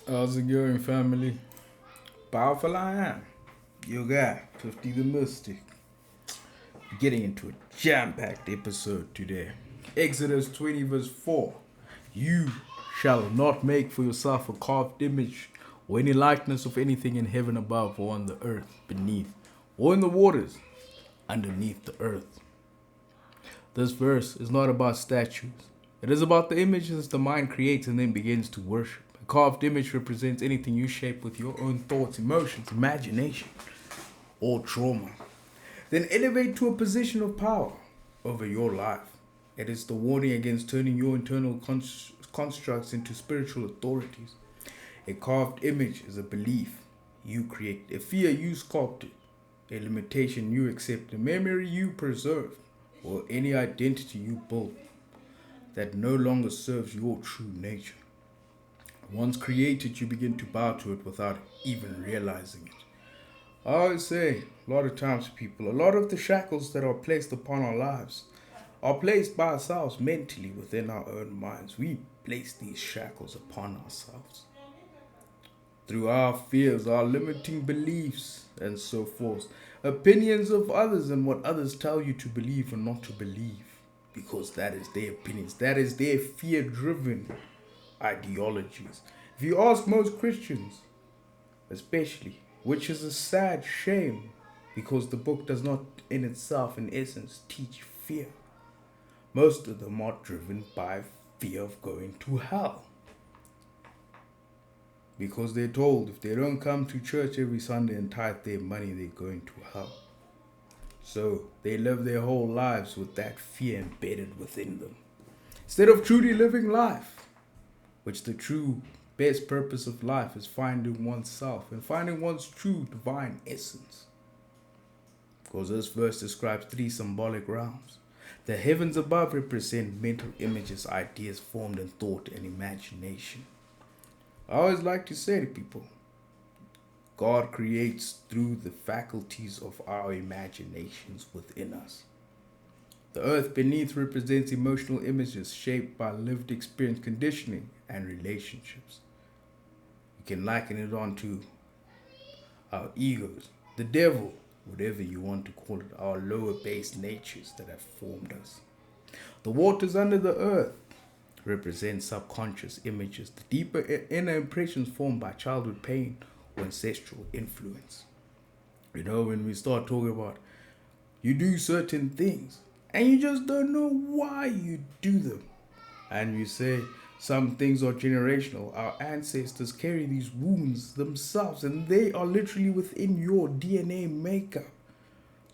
How's it going, family? Powerful I am. Your guy, 50 the Mystic. Getting into a jam packed episode today. Exodus 20, verse 4. You shall not make for yourself a carved image or any likeness of anything in heaven above or on the earth beneath or in the waters underneath the earth. This verse is not about statues. It is about the images the mind creates and then begins to worship. A carved image represents anything you shape with your own thoughts, emotions, imagination, or trauma. Then elevate to a position of power over your life. It is the warning against turning your internal constructs into spiritual authorities. A carved image is a belief you create, a fear you sculpted, a limitation you accept, a memory you preserve, or any identity you build that no longer serves your true nature. Once created, you begin to bow to it without even realizing it. I always say, a lot of times, people, a lot of the shackles that are placed upon our lives are placed by ourselves mentally within our own minds. We place these shackles upon ourselves through our fears, our limiting beliefs, and so forth. Opinions of others and what others tell you to believe or not to believe. Because that is their opinions. That is their fear-driven ideologies. If you ask most Christians, especially, which is a sad shame, because the book does not in itself, in essence, teach fear. Most of them are driven by fear of going to hell. Because they're told if they don't come to church every Sunday and tithe their money, they're going to hell. So they live their whole lives with that fear embedded within them. Instead of truly living life, which the true best purpose of life is finding oneself and finding one's true divine essence. Because this verse describes three symbolic realms. The heavens above represent mental images, ideas formed in thought and imagination. I always like to say to people, God creates through the faculties of our imaginations within us. The earth beneath represents emotional images shaped by lived experience, conditioning, and relationships. You can liken it onto our egos, the devil, whatever you want to call it, our lower base natures that have formed us. The waters under the earth represent subconscious images, the deeper inner impressions formed by childhood pain or ancestral influence. You know, when we start talking about you do certain things and you just don't know why you do them. And you say some things are generational. Our ancestors carry these wounds themselves and they are literally within your DNA makeup.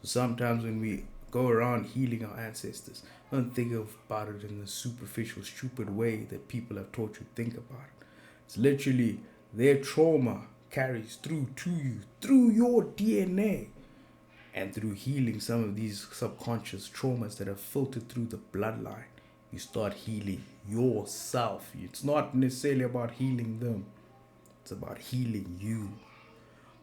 So sometimes when we go around healing our ancestors, don't think about it in the superficial, stupid way that people have taught you to think about it. It's literally their trauma carries through to you, through your DNA. And through healing some of these subconscious traumas that have filtered through the bloodline, you start healing yourself. It's not necessarily about healing them. It's about healing you.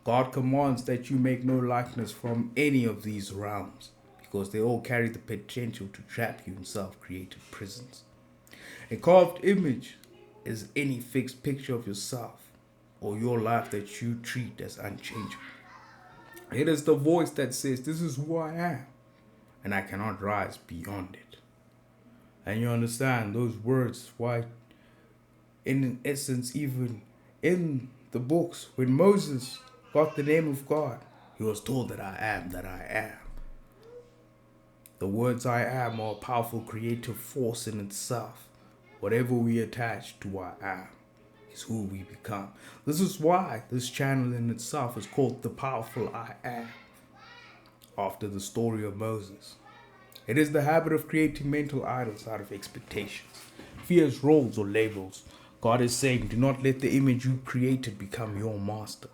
God commands that you make no likeness from any of these realms, because they all carry the potential to trap you in self-created prisons. A carved image is any fixed picture of yourself or your life that you treat as unchangeable. It is the voice that says, this is who I am, and I cannot rise beyond it. And you understand those words, why, in essence, even in the books, when Moses got the name of God, he was told that I am that I am. The words I am are a powerful creative force in itself. Whatever we attach to I am is who we become. This is why this channel in itself is called The Powerful I Am, after the story of Moses. It is the habit of creating mental idols out of expectations, fears, roles, or labels. God is saying, do not let the image you created become your master.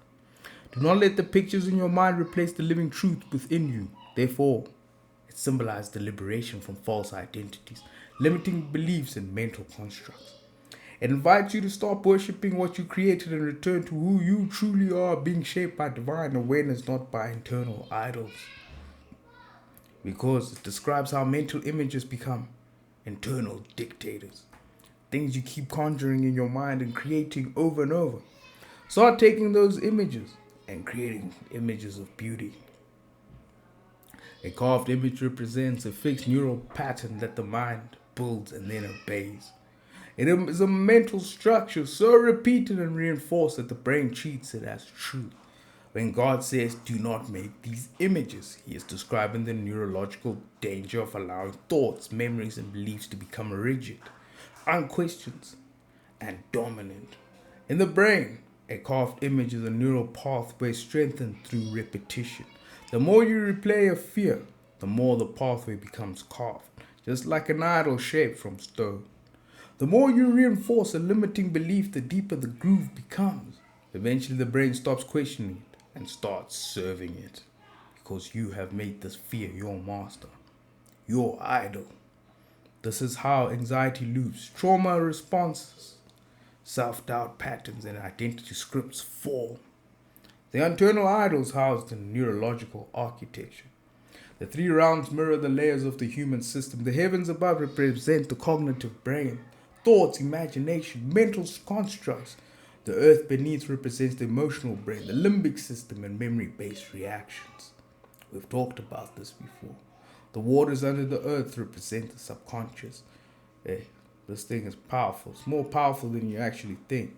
Do not let the pictures in your mind replace the living truth within you. Therefore, it symbolizes the liberation from false identities, limiting beliefs, and mental constructs. It invites you to stop worshipping what you created and return to who you truly are, being shaped by divine awareness, not by internal idols. Because it describes how mental images become internal dictators. Things you keep conjuring in your mind and creating over and over. Start taking those images and creating images of beauty. A carved image represents a fixed neural pattern that the mind builds and then obeys. It is a mental structure so repeated and reinforced that the brain treats it as truth. When God says, do not make these images, he is describing the neurological danger of allowing thoughts, memories, and beliefs to become rigid, unquestioned, and dominant. In the brain, a carved image is a neural pathway strengthened through repetition. The more you replay a fear, the more the pathway becomes carved, just like an idol shaped from stone. The more you reinforce a limiting belief, the deeper the groove becomes. Eventually, the brain stops questioning it and starts serving it, because you have made this fear your master, your idol. This is how anxiety loops, trauma responses, self-doubt patterns, and identity scripts form. The internal idols housed in neurological architecture. The three realms mirror the layers of the human system. The heavens above represent the cognitive brain, thoughts, imagination, mental constructs. The earth beneath represents the emotional brain, the limbic system, and memory-based reactions. We've talked about this before. The waters under the earth represent the subconscious. This thing is powerful. It's more powerful than you actually think.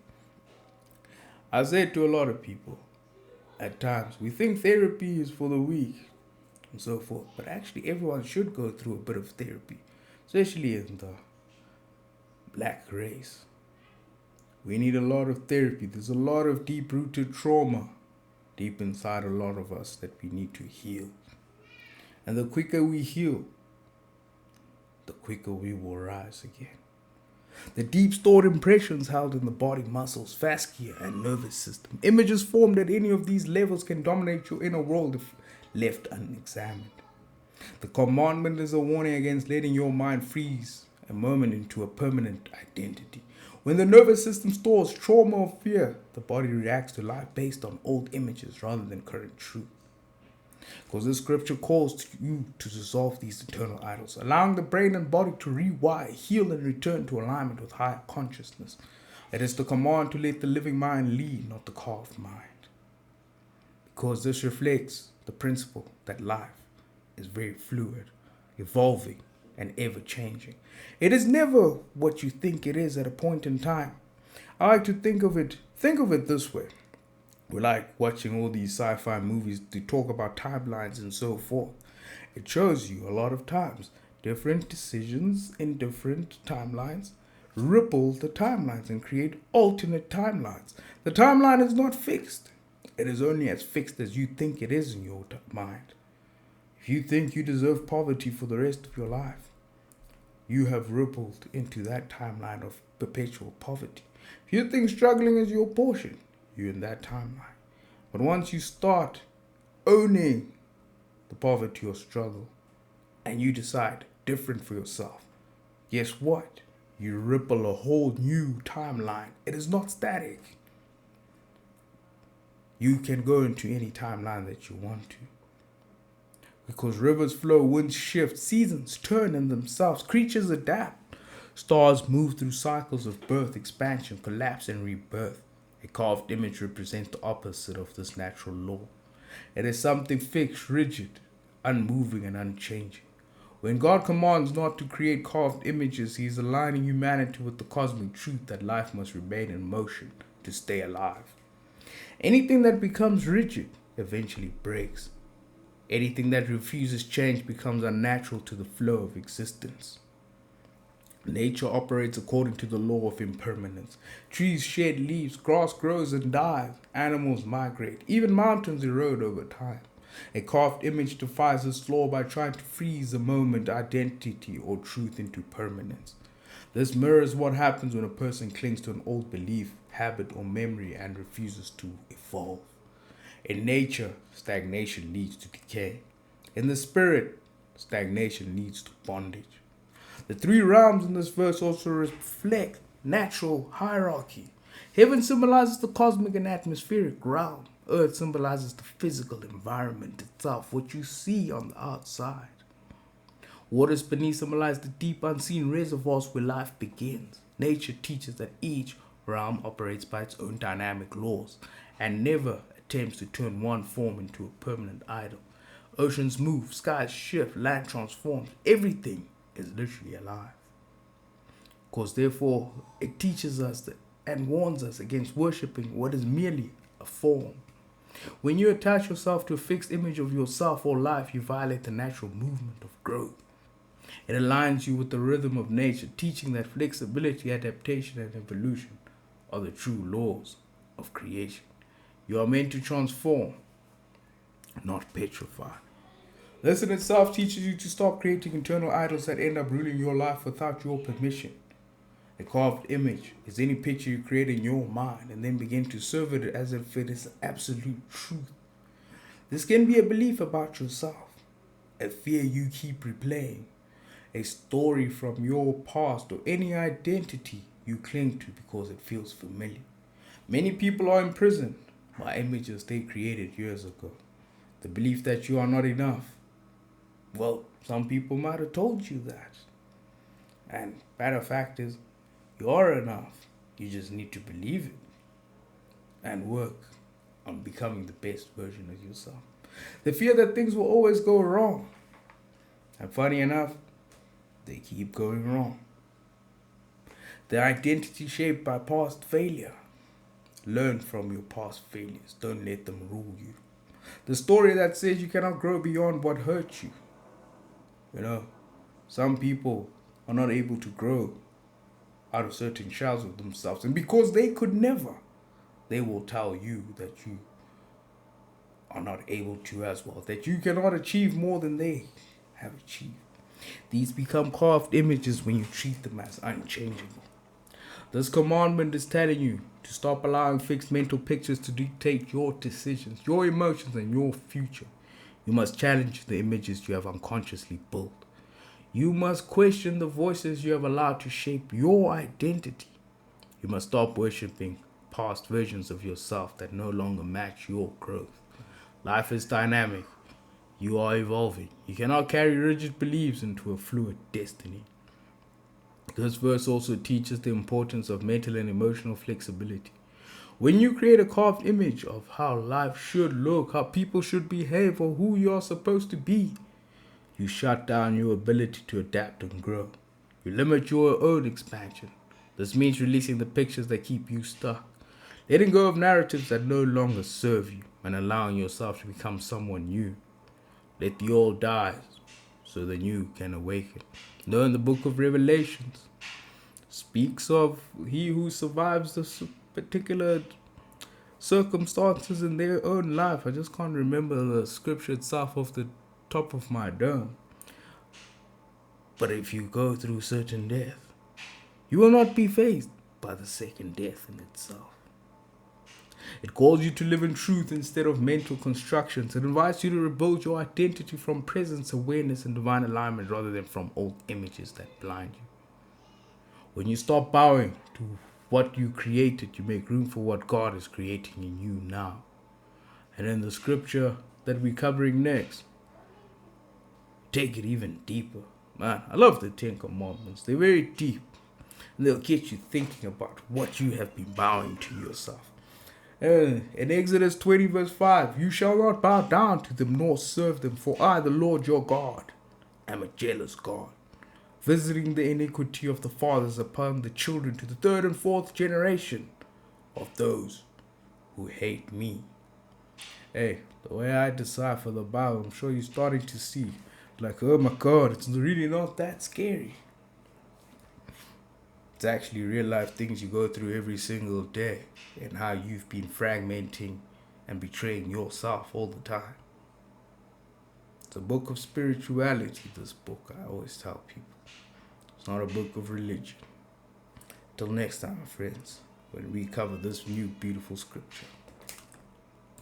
I say it to a lot of people at times. We think therapy is for the weak and so forth. But actually, everyone should go through a bit of therapy, especially in the black race. We need a lot of therapy. There's a lot of deep-rooted trauma deep inside a lot of us that we need to heal. And the quicker we heal, the quicker we will rise again. The deep stored impressions held in the body, muscles, fascia, and nervous system. Images formed at any of these levels can dominate your inner world if left unexamined. The commandment is a warning against letting your mind freeze a moment into a permanent identity. When the nervous system stores trauma or fear, the body reacts to life based on old images rather than current truth. Because this scripture calls you to dissolve these internal idols, allowing the brain and body to rewire, heal, and return to alignment with higher consciousness. It is the command to let the living mind lead, not the carved mind. Because this reflects the principle that life is very fluid, evolving, and ever-changing. It is never what you think it is at a point in time. I like to think of it this way. We like watching all these sci-fi movies to talk about timelines and so forth. It shows you a lot of times different decisions in different timelines ripple the timelines and create alternate timelines. The timeline is not fixed. It is only as fixed as you think it is in your mind. If you think you deserve poverty for the rest of your life, you have rippled into that timeline of perpetual poverty. If you think struggling is your portion, you're in that timeline. But once you start owning the poverty or struggle and you decide different for yourself, guess what? You ripple a whole new timeline. It is not static. You can go into any timeline that you want to. Because rivers flow, winds shift, seasons turn in themselves, creatures adapt. Stars move through cycles of birth, expansion, collapse, and rebirth. A carved image represents the opposite of this natural law. It is something fixed, rigid, unmoving, and unchanging. When God commands not to create carved images, he is aligning humanity with the cosmic truth that life must remain in motion to stay alive. Anything that becomes rigid eventually breaks. Anything that refuses change becomes unnatural to the flow of existence. Nature operates according to the law of impermanence. Trees shed leaves, grass grows and dies, animals migrate, even mountains erode over time. A carved image defies this law by trying to freeze a moment, identity, or truth into permanence. This mirrors what happens when a person clings to an old belief, habit, or memory and refuses to evolve. In nature, stagnation leads to decay. In the spirit, stagnation leads to bondage. The three realms in this verse also reflect natural hierarchy. Heaven symbolizes the cosmic and atmospheric realm. Earth symbolizes the physical environment itself, what you see on the outside. Waters beneath symbolize the deep unseen reservoirs where life begins. Nature teaches that each realm operates by its own dynamic laws and never attempts to turn one form into a permanent idol. Oceans move, skies shift, land transforms. Everything is literally alive. Because therefore, it teaches us that, and warns us against worshipping what is merely a form. When you attach yourself to a fixed image of yourself or life, you violate the natural movement of growth. It aligns you with the rhythm of nature, teaching that flexibility, adaptation, and evolution are the true laws of creation. You are meant to transform, not petrify. This in itself teaches you to stop creating internal idols that end up ruling your life without your permission. A carved image is any picture you create in your mind and then begin to serve it as if it is absolute truth. This can be a belief about yourself, a fear you keep replaying, a story from your past, or any identity you cling to because it feels familiar. Many people are imprisoned by images they created years ago. The belief that you are not enough. Well, some people might have told you that. And matter of fact is, you are enough. You just need to believe it and work on becoming the best version of yourself. The fear that things will always go wrong. And funny enough, they keep going wrong. The identity shaped by past failure. Learn from your past failures. Don't let them rule you. The story that says you cannot grow beyond what hurt you. Some people are not able to grow out of certain shells of themselves. And because they could never, they will tell you that you are not able to as well. That you cannot achieve more than they have achieved. These become carved images when you treat them as unchangeable. This commandment is telling you to stop allowing fixed mental pictures to dictate your decisions, your emotions, and your future. You must challenge the images you have unconsciously built. You must question the voices you have allowed to shape your identity. You must stop worshipping past versions of yourself that no longer match your growth. Life is dynamic. You are evolving. You cannot carry rigid beliefs into a fluid destiny. This verse also teaches the importance of mental and emotional flexibility. When you create a carved image of how life should look, how people should behave, or who you are supposed to be, you shut down your ability to adapt and grow. You limit your own expansion. This means releasing the pictures that keep you stuck, letting go of narratives that no longer serve you, and allowing yourself to become someone new. Let the old die so the new can awaken. In the book of Revelations speaks of he who survives the particular circumstances in their own life. I just can't remember the scripture itself off the top of my dome. But if you go through certain death, you will not be faced by the second death in itself. It calls you to live in truth instead of mental constructions. It invites you to rebuild your identity from presence, awareness, and divine alignment rather than from old images that blind you. When you stop bowing to what you created, you make room for what God is creating in you now. And in the scripture that we're covering next, take it even deeper. Man, I love the 10 Commandments. They're very deep. And they'll get you thinking about what you have been bowing to yourself. In Exodus 20 verse 5, you shall not bow down to them nor serve them, for I, the Lord your God, am a jealous God, visiting the iniquity of the fathers upon the children to the third and fourth generation of those who hate me. Hey, the way I decipher the Bible, I'm sure you're starting to see, like, oh my God, it's really not that scary. It's actually real life things you go through every single day and how you've been fragmenting and betraying yourself all the time. It's a book of spirituality, this book, I always tell people. It's not a book of religion. Till next time, friends, when we cover this new beautiful scripture.